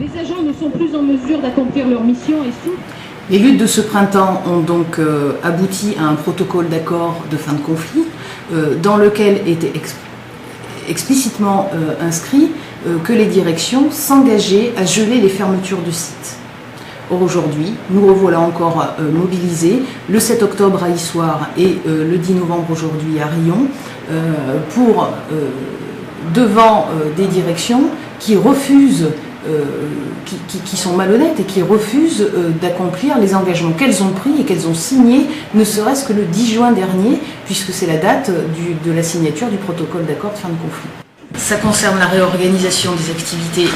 Les agents ne sont plus en mesure d'accomplir leur mission et souffrent. Les luttes de ce printemps ont donc abouti à un protocole d'accord de fin de conflit dans lequel était explicitement inscrit que les directions s'engageaient à geler les fermetures de sites. Or aujourd'hui, nous revoilà encore mobilisés le 7 octobre à Issoire et le 10 novembre aujourd'hui à Riom pour devant des directions qui refusent qui sont malhonnêtes et qui refusent d'accomplir les engagements qu'elles ont pris et qu'elles ont signés, ne serait-ce que le 10 juin dernier, puisque c'est la date de la signature du protocole d'accord de fin de conflit. Ça concerne la réorganisation des activités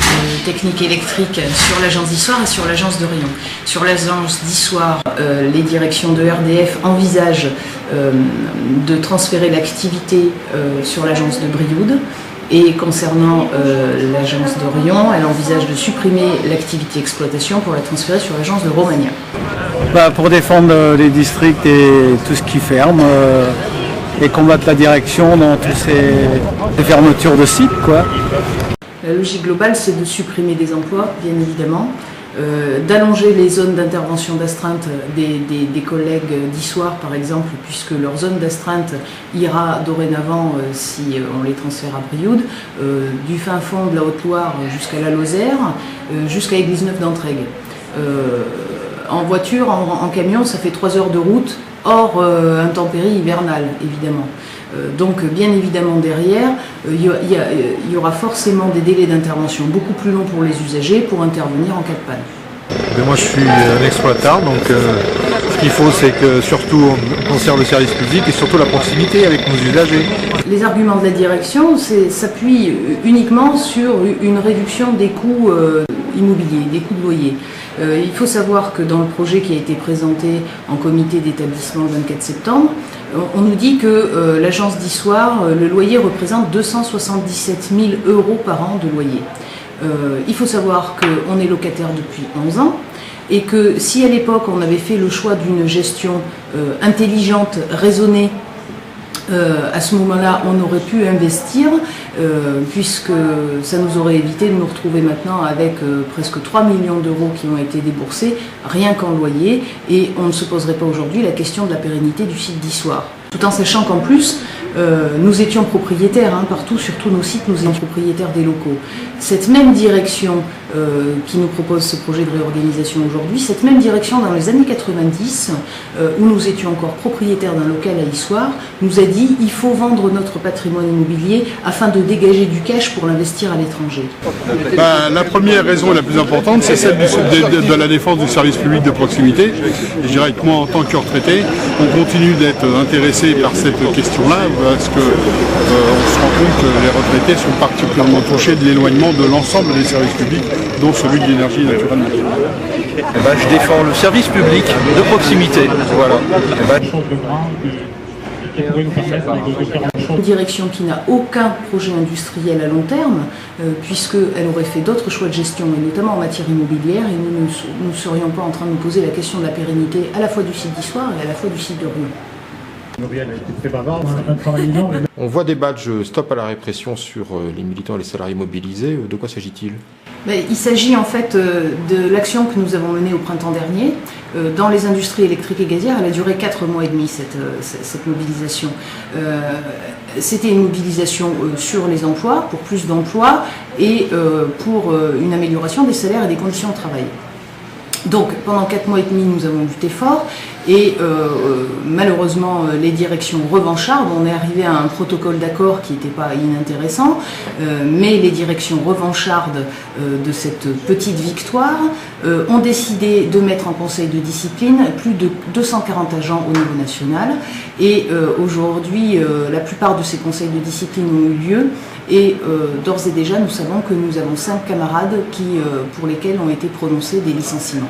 techniques électriques sur l'agence d'Issoire et sur l'agence de Riom. Sur l'agence d'Issoire, les directions de RDF envisagent de transférer l'activité sur l'agence de Brioude. Et concernant l'agence de Riom, elle envisage de supprimer l'activité exploitation pour la transférer sur l'agence de Romagna. Pour défendre les districts et tout ce qui ferme et combattre la direction dans toutes ces fermetures de sites, quoi. La logique globale, c'est de supprimer des emplois, bien évidemment, d'allonger les zones d'intervention d'astreinte des collègues d'Issoire, par exemple, puisque leur zone d'astreinte ira dorénavant, si on les transfère à Brioude, du fin fond de la Haute-Loire jusqu'à la Lozère, jusqu'à Église-Neuve d'Entraigues. En voiture, en camion, ça fait 3 heures de route, hors intempéries hivernales, évidemment. Donc bien évidemment derrière, il y aura forcément des délais d'intervention beaucoup plus longs pour les usagers pour intervenir en cas de panne. Moi je suis un exploitant, donc ce qu'il faut c'est que surtout on conserve le service public et surtout la proximité avec nos usagers. Les arguments de la direction s'appuient uniquement sur une réduction des coûts immobiliers, des coûts de loyer. Il faut savoir que dans le projet qui a été présenté en comité d'établissement le 24 septembre, on nous dit que l'agence d'Issoire, le loyer représente 277 000 € par an de loyer. Il faut savoir qu'on est locataire depuis 11 ans et que si à l'époque on avait fait le choix d'une gestion intelligente, raisonnée, à ce moment-là, on aurait pu investir, puisque ça nous aurait évité de nous retrouver maintenant avec presque 3 millions d'euros qui ont été déboursés, rien qu'en loyer, et on ne se poserait pas aujourd'hui la question de la pérennité du site d'Issoire. Tout en sachant qu'en plus, nous étions propriétaires, partout, sur tous nos sites, nous étions propriétaires des locaux. Cette même direction qui nous propose ce projet de réorganisation aujourd'hui, cette même direction dans les années 90, où nous étions encore propriétaires d'un local à Issoire, nous a dit il faut vendre notre patrimoine immobilier afin de dégager du cash pour l'investir à l'étranger. La première raison et la plus importante, c'est celle de la défense du service public de proximité. Et je dirais que moi, en tant que retraité, on continue d'être intéressé par cette question-là, parce qu'on se rend compte que les retraités sont particulièrement touchés de l'éloignement de l'ensemble des services publics, dont celui de l'énergie naturellement. Je défends le service public de proximité. Voilà. Une direction qui n'a aucun projet industriel à long terme, puisqu'elle aurait fait d'autres choix de gestion, et notamment en matière immobilière, et nous ne serions pas en train de nous poser la question de la pérennité à la fois du site d'Issoire et à la fois du site de Riom. On voit des badges Stop à la répression sur les militants et les salariés mobilisés. De quoi s'agit-il ? Il s'agit en fait de l'action que nous avons menée au printemps dernier dans les industries électriques et gazières. Elle a duré 4 mois et demi cette mobilisation. C'était une mobilisation sur les emplois, pour plus d'emplois et pour une amélioration des salaires et des conditions de travail. Donc pendant 4 mois et demi, nous avons lutté fort et malheureusement les directions revanchardes, on est arrivé à un protocole d'accord qui n'était pas inintéressant, mais les directions revanchardes de cette petite victoire ont décidé de mettre en conseil de discipline plus de 240 agents au niveau national et aujourd'hui la plupart de ces conseils de discipline ont eu lieu et d'ores et déjà nous savons que nous avons 5 camarades pour lesquels ont été prononcés des licenciements.